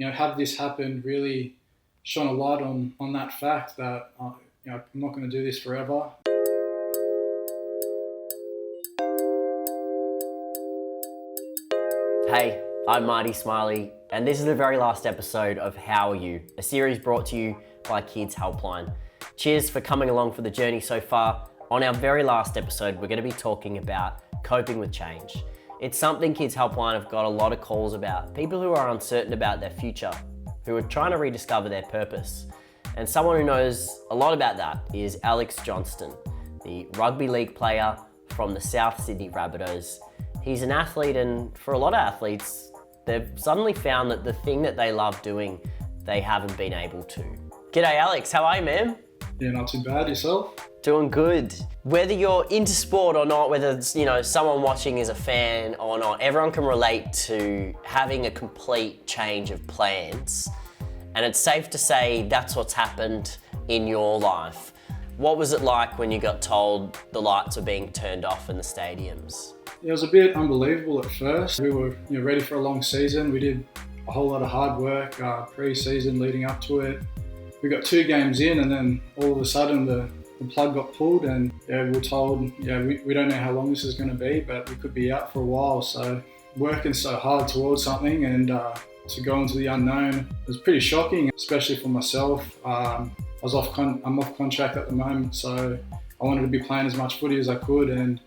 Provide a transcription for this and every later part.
have this happen really shone a light on that fact that I'm not going to do this forever. Hey, I'm Marty Smiley, and this is the very last episode of How Are You, a series brought to you by Kids Helpline. Cheers for coming along for the journey so far. On our very last episode, we're going to be talking about coping with change. It's something Kids Helpline have got a lot of calls about, people who are uncertain about their future, who are trying to rediscover their purpose. And someone who knows a lot about that is Alex Johnston, the rugby league player from the South Sydney Rabbitohs. He's an athlete, and for a lot of athletes, they've suddenly found that the thing that they love doing, they haven't been able to. G'day Alex, how are you, man? Yeah, not too bad. Yourself? Doing good. Whether you're into sport or not, whether it's, someone watching is a fan or not, everyone can relate to having a complete change of plans. And it's safe to say that's what's happened in your life. What was it like when you got told the lights were being turned off in the stadiums? It was a bit unbelievable at first. We were ready for a long season. We did a whole lot of hard work pre-season leading up to it. We got 2 games in, and then all of a sudden the plug got pulled, and we were told we don't know how long this is going to be, but we could be out for a while. So working so hard towards something and to go into the unknown was pretty shocking, especially for myself. I'm off contract at the moment, so I wanted to be playing as much footy as I could, and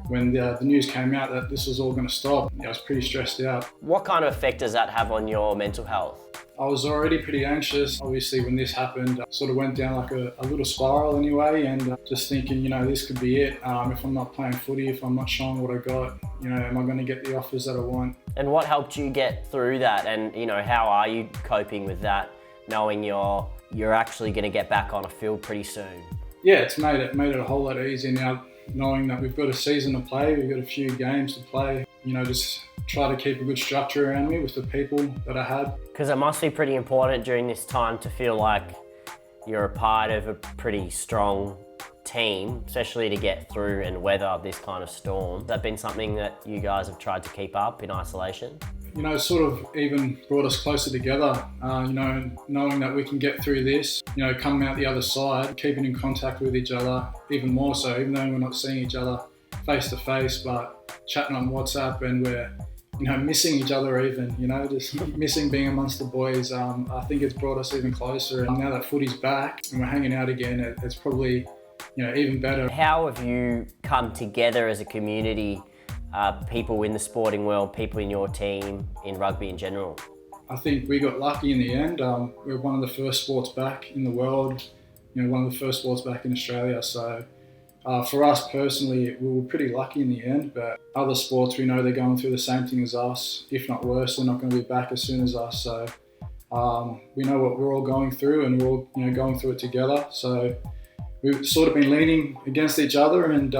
when the news came out that this was all going to stop, I was pretty stressed out. What kind of effect does that have on your mental health? I was already pretty anxious. Obviously, when this happened, I sort of went down like a little spiral anyway, and just thinking, this could be it. If I'm not playing footy, if I'm not showing what I got, am I going to get the offers that I want? And what helped you get through that? And, how are you coping with that, knowing you're actually going to get back on a field pretty soon? Yeah, it's made it a whole lot easier now, knowing that we've got a season to play, we've got a few games to play. Just try to keep a good structure around me with the people that I had. Because it must be pretty important during this time to feel like you're a part of a pretty strong team, especially to get through and weather this kind of storm. Has that been something that you guys have tried to keep up in isolation? Sort of even brought us closer together, knowing that we can get through this, coming out the other side, keeping in contact with each other even more so, even though we're not seeing each other face to face, but chatting on WhatsApp, and we're, missing each other even, just missing being amongst the boys. I think it's brought us even closer, and now that footy's back and we're hanging out again, it's probably, even better. How have you come together as a community? People in the sporting world, people in your team, in rugby in general? I think we got lucky in the end. We're one of the first sports back in the world, one of the first sports back in Australia. So for us personally, we were pretty lucky in the end, but other sports, we know they're going through the same thing as us, if not worse. They're not going to be back as soon as us. So we know what we're all going through, and we're all going through it together. So we've sort of been leaning against each other and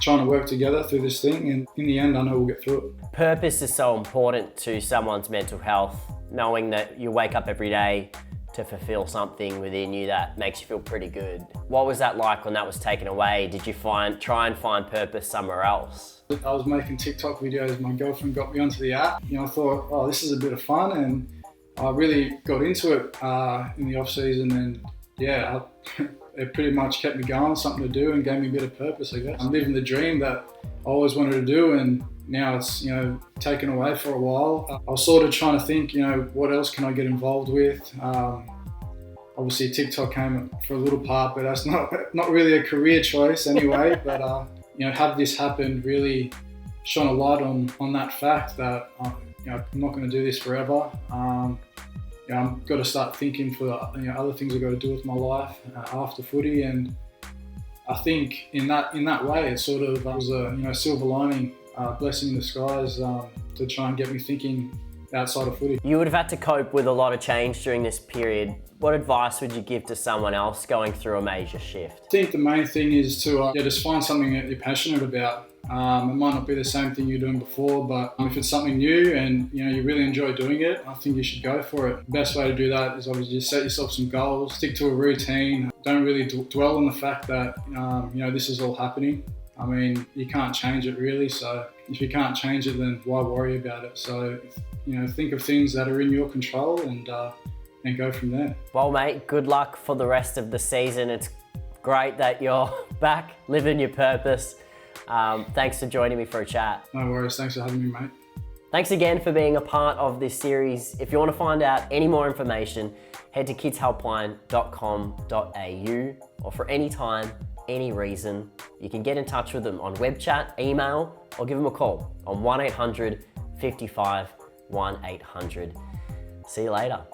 trying to work together through this thing. And in the end, I know we'll get through it. Purpose is so important to someone's mental health, knowing that you wake up every day to fulfill something within you that makes you feel pretty good. What was that like when that was taken away? Did you try and find purpose somewhere else? I was making TikTok videos. My girlfriend got me onto the app. I thought, this is a bit of fun, and I really got into it in the off season, and it pretty much kept me going, something to do, and gave me a bit of purpose, I guess. I'm living the dream that I always wanted to do, and now it's, taken away for a while. I was sort of trying to think, what else can I get involved with? Obviously TikTok came for a little part, but that's not really a career choice anyway. But, have this happen really shone a light on that fact that, I'm not going to do this forever. I've got to start thinking for other things I've got to do with my life after footy, and I think in that way it sort of was a silver lining, blessing in disguise to try and get me thinking outside of footy. You would have had to cope with a lot of change during this period. What advice would you give to someone else going through a major shift? I think the main thing is to just find something that you're passionate about. It might not be the same thing you're doing before, but if it's something new and you really enjoy doing it, I think you should go for it. The best way to do that is obviously just set yourself some goals, stick to a routine. Don't really dwell on the fact that this is all happening. I mean, you can't change it really. So if you can't change it, then why worry about it? So, think of things that are in your control and go from there. Well, mate, good luck for the rest of the season. It's great that you're back living your purpose. Thanks for joining me for a chat. No worries. Thanks for having me, mate. Thanks again for being a part of this series. If you want to find out any more information, head to kidshelpline.com.au, or for any time, any reason, you can get in touch with them on web chat, email, or give them a call on 1-800-55-1800. See you later.